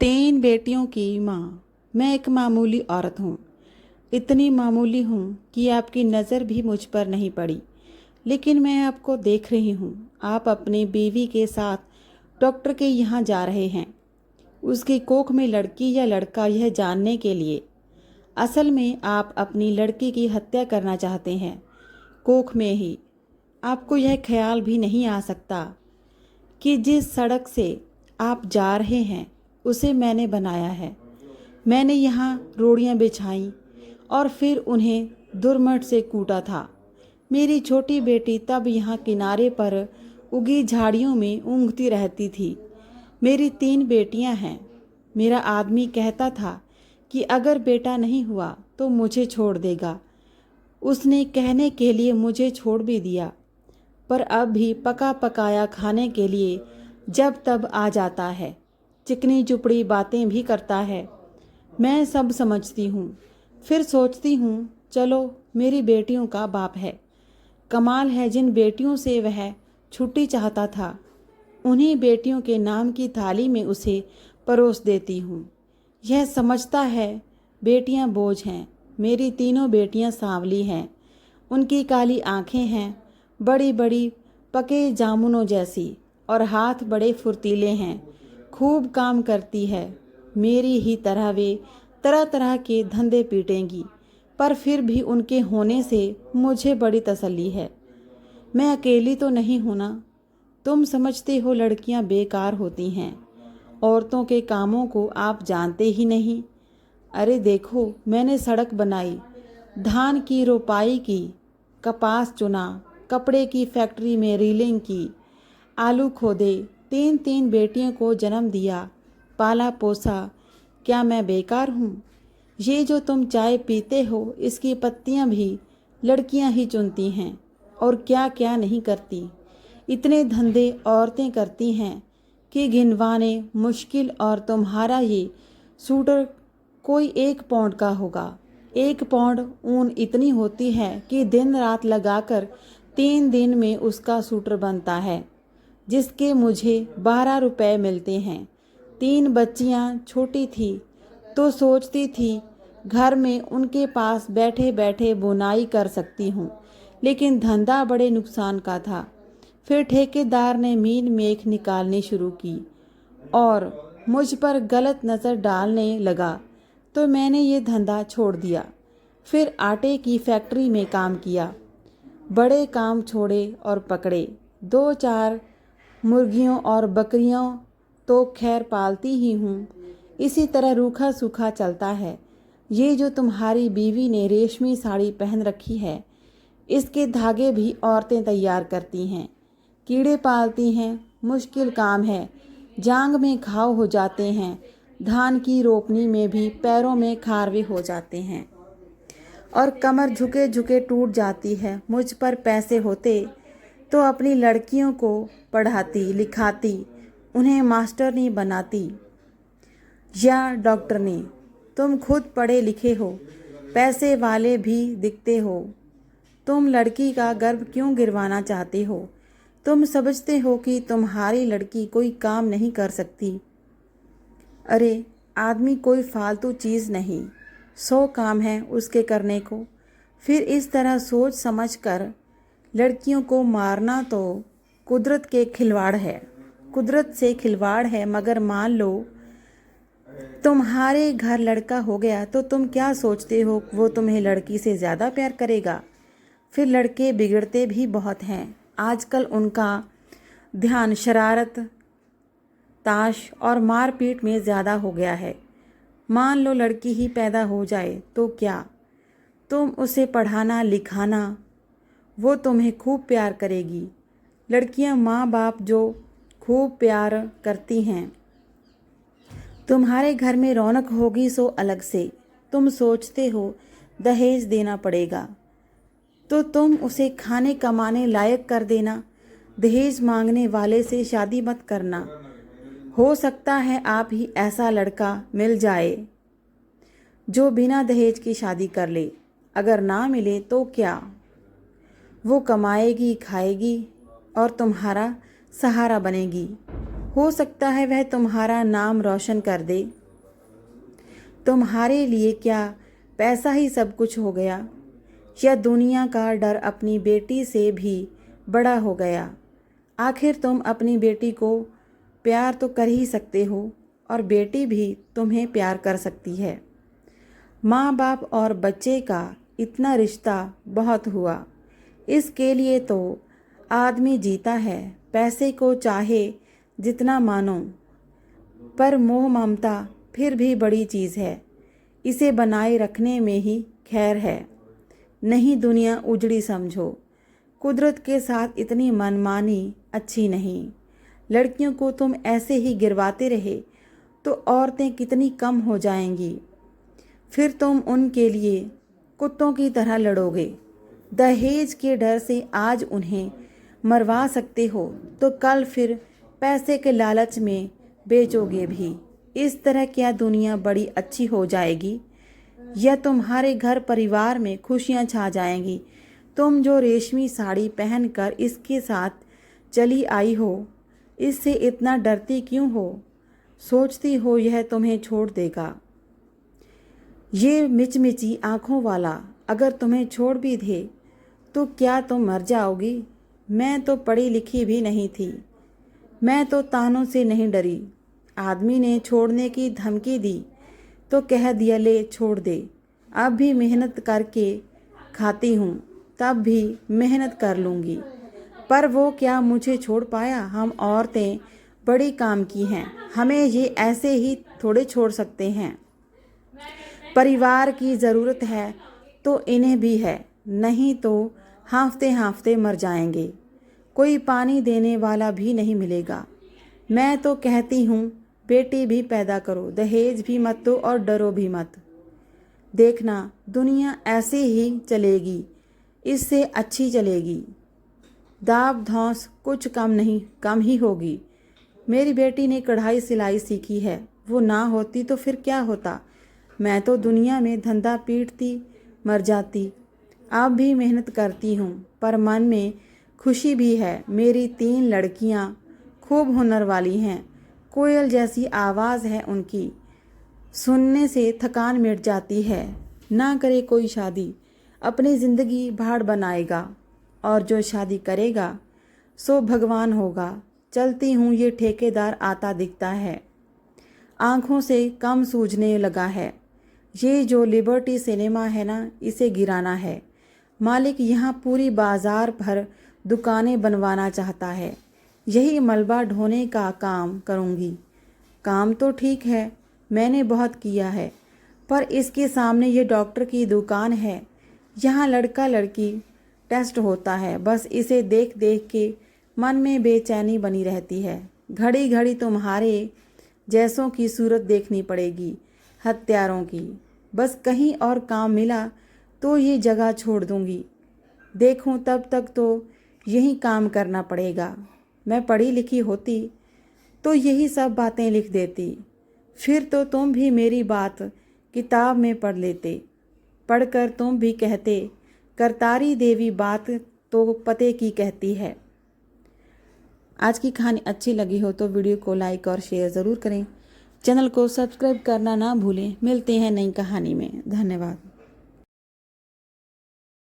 3 बेटियों की माँ। मैं एक मामूली औरत हूँ। इतनी मामूली हूँ कि आपकी नज़र भी मुझ पर नहीं पड़ी। लेकिन मैं आपको देख रही हूँ। आप अपनी बीवी के साथ डॉक्टर के यहाँ जा रहे हैं, उसकी कोख में लड़की या लड़का यह जानने के लिए। असल में आप अपनी लड़की की हत्या करना चाहते हैं, कोख में ही। आपको यह ख्याल भी नहीं आ सकता कि जिस सड़क से आप जा रहे हैं उसे मैंने बनाया है। मैंने यहाँ रोड़ियाँ बिछाईं और फिर उन्हें दुर्मट से कूटा था। मेरी छोटी बेटी तब यहाँ किनारे पर उगी झाड़ियों में ऊँघती रहती थी। मेरी 3 बेटियाँ हैं। मेरा आदमी कहता था कि अगर बेटा नहीं हुआ तो मुझे छोड़ देगा। उसने कहने के लिए मुझे छोड़ भी दिया, पर अब भी पका पकाया खाने के लिए जब तब आ जाता है। चिकनी चुपड़ी बातें भी करता है। मैं सब समझती हूँ। फिर सोचती हूँ, चलो मेरी बेटियों का बाप है। कमाल है, जिन बेटियों से वह छुट्टी चाहता था उन्हीं बेटियों के नाम की थाली में उसे परोस देती हूँ। यह समझता है बेटियाँ बोझ हैं। मेरी तीनों बेटियाँ सांवली हैं। उनकी काली आँखें हैं, बड़ी बड़ी पके जामुनों जैसी, और हाथ बड़े फुर्तीले हैं। खूब काम करती है। मेरी ही तरह वे तरह तरह के धंधे पीटेंगी, पर फिर भी उनके होने से मुझे बड़ी तसल्ली है। मैं अकेली तो नहीं हूँ ना। तुम समझते हो लड़कियाँ बेकार होती हैं, औरतों के कामों को आप जानते ही नहीं। अरे देखो, मैंने सड़क बनाई, धान की रोपाई की, कपास चुना, कपड़े की फैक्ट्री में रीलिंग की, आलू खोदे, 3 बेटियों को जन्म दिया, पाला पोसा। क्या मैं बेकार हूँ? ये जो तुम चाय पीते हो इसकी पत्तियाँ भी लड़कियाँ ही चुनती हैं, और क्या क्या नहीं करती। इतने धंधे औरतें करती हैं कि गिनवाने मुश्किल। और तुम्हारा ये सूटर कोई 1 पाउंड का होगा। 1 पाउंड ऊन इतनी होती है कि दिन रात लगाकर 3 दिन में उसका सूटर बनता है, जिसके मुझे 12 रुपए मिलते हैं। 3 बच्चियां छोटी थी तो सोचती थी घर में उनके पास बैठे बैठे बुनाई कर सकती हूँ, लेकिन धंधा बड़े नुकसान का था। फिर ठेकेदार ने मीन मेख निकालनी शुरू की और मुझ पर गलत नज़र डालने लगा, तो मैंने ये धंधा छोड़ दिया। फिर आटे की फैक्ट्री में काम किया। बड़े काम छोड़े और पकड़े। 2-4 मुर्गियों और बकरियों तो खैर पालती ही हूँ। इसी तरह रूखा सूखा चलता है। ये जो तुम्हारी बीवी ने रेशमी साड़ी पहन रखी है, इसके धागे भी औरतें तैयार करती हैं। कीड़े पालती हैं, मुश्किल काम है। जांग में घाव हो जाते हैं। धान की रोपनी में भी पैरों में खारवे हो जाते हैं और कमर झुके झुके टूट जाती है। मुझ पर पैसे होते तो अपनी लड़कियों को पढ़ाती लिखाती, उन्हें मास्टरनी बनाती या डॉक्टरनी। तुम खुद पढ़े लिखे हो, पैसे वाले भी दिखते हो। तुम लड़की का गर्भ क्यों गिरवाना चाहते हो? तुम समझते हो कि तुम्हारी लड़की कोई काम नहीं कर सकती। अरे, आदमी कोई फालतू चीज़ नहीं, 100 काम है उसके करने को। फिर इस तरह सोच समझ कर लड़कियों को मारना तो कुदरत के खिलवाड़ है, कुदरत से खिलवाड़ है। मगर मान लो तुम्हारे घर लड़का हो गया तो तुम क्या सोचते हो वो तुम्हें लड़की से ज़्यादा प्यार करेगा? फिर लड़के बिगड़ते भी बहुत हैं। आजकल उनका ध्यान शरारत, ताश और मारपीट में ज़्यादा हो गया है। मान लो लड़की ही पैदा हो जाए तो क्या? तुम उसे पढ़ाना लिखाना, वो तुम्हें खूब प्यार करेगी। लड़कियां माँ बाप जो खूब प्यार करती हैं। तुम्हारे घर में रौनक होगी सो अलग से। तुम सोचते हो दहेज देना पड़ेगा तो तुम उसे खाने कमाने लायक कर देना। दहेज मांगने वाले से शादी मत करना। हो सकता है आप ही ऐसा लड़का मिल जाए जो बिना दहेज की शादी कर ले। अगर ना मिले तो क्या, वो कमाएगी खाएगी और तुम्हारा सहारा बनेगी। हो सकता है वह तुम्हारा नाम रोशन कर दे। तुम्हारे लिए क्या पैसा ही सब कुछ हो गया, या दुनिया का डर अपनी बेटी से भी बड़ा हो गया? आखिर तुम अपनी बेटी को प्यार तो कर ही सकते हो, और बेटी भी तुम्हें प्यार कर सकती है। माँ बाप और बच्चे का इतना रिश्ता बहुत हुआ। इसके लिए तो आदमी जीता है, पैसे को चाहे जितना मानो, पर मोह ममता फिर भी बड़ी चीज़ है। इसे बनाए रखने में ही खैर है। नहीं दुनिया उजड़ी समझो। कुदरत के साथ इतनी मनमानी अच्छी नहीं। लड़कियों को तुम ऐसे ही गिरवाते रहे तो औरतें कितनी कम हो जाएंगी। फिर तुम उनके लिए कुत्तों की तरह लड़ोगे। दहेज के डर से आज उन्हें मरवा सकते हो तो कल फिर पैसे के लालच में बेचोगे भी। इस तरह क्या दुनिया बड़ी अच्छी हो जाएगी, या तुम्हारे घर परिवार में खुशियां छा जाएंगी? तुम जो रेशमी साड़ी पहनकर इसके साथ चली आई हो, इससे इतना डरती क्यों हो? सोचती हो यह तुम्हें छोड़ देगा? ये मिचमिची आँखों वाला अगर तुम्हें छोड़ भी दे तो क्या तुम मर जाओगी? मैं तो पढ़ी लिखी भी नहीं थी, मैं तो तानों से नहीं डरी। आदमी ने छोड़ने की धमकी दी तो कह दिया ले छोड़ दे। अब भी मेहनत करके खाती हूँ, तब भी मेहनत कर लूँगी। पर वो क्या मुझे छोड़ पाया? हम औरतें बड़ी काम की हैं, हमें ये ऐसे ही थोड़े छोड़ सकते हैं। परिवार की ज़रूरत है तो इन्हें भी है, नहीं तो हाँफते हाँफते मर जाएंगे। कोई पानी देने वाला भी नहीं मिलेगा। मैं तो कहती हूँ बेटी भी पैदा करो, दहेज भी मत दो और डरो भी मत। देखना दुनिया ऐसे ही चलेगी, इससे अच्छी चलेगी। दाब धौंस कुछ कम ही होगी। मेरी बेटी ने कढ़ाई सिलाई सीखी है, वो ना होती तो फिर क्या होता? मैं तो दुनिया में धंधा पीटती मर जाती। अब भी मेहनत करती हूँ, पर मन में खुशी भी है। मेरी 3 लड़कियाँ खूब हुनर वाली हैं, कोयल जैसी आवाज़ है उनकी, सुनने से थकान मिट जाती है। ना करे कोई शादी, अपनी ज़िंदगी भाड़ बनाएगा, और जो शादी करेगा सो भगवान होगा। चलती हूँ ये ठेकेदार आता दिखता है, आँखों से कम सूझने लगा है। ये जो लिबर्टी सिनेमा है ना, इसे गिराना है। मालिक यहाँ पूरी बाजार भर दुकानें बनवाना चाहता है। यही मलबा ढोने का काम करूँगी। काम तो ठीक है, मैंने बहुत किया है, पर इसके सामने ये डॉक्टर की दुकान है। यहाँ लड़का लड़की टेस्ट होता है। बस इसे देख देख के मन में बेचैनी बनी रहती है। घड़ी घड़ी तुम्हारे जैसों की सूरत देखनी पड़ेगी, हत्यारों की। बस कहीं और काम मिला तो ये जगह छोड़ दूँगी। देखूँ तब तक तो यही काम करना पड़ेगा। मैं पढ़ी लिखी होती तो यही सब बातें लिख देती, फिर तो तुम भी मेरी बात किताब में पढ़ लेते। पढ़कर तुम भी कहते करतारी देवी बात तो पते की कहती है। आज की कहानी अच्छी लगी हो तो वीडियो को लाइक और शेयर ज़रूर करें। चैनल को सब्सक्राइब करना ना भूलें। मिलते हैं नई कहानी में। धन्यवाद।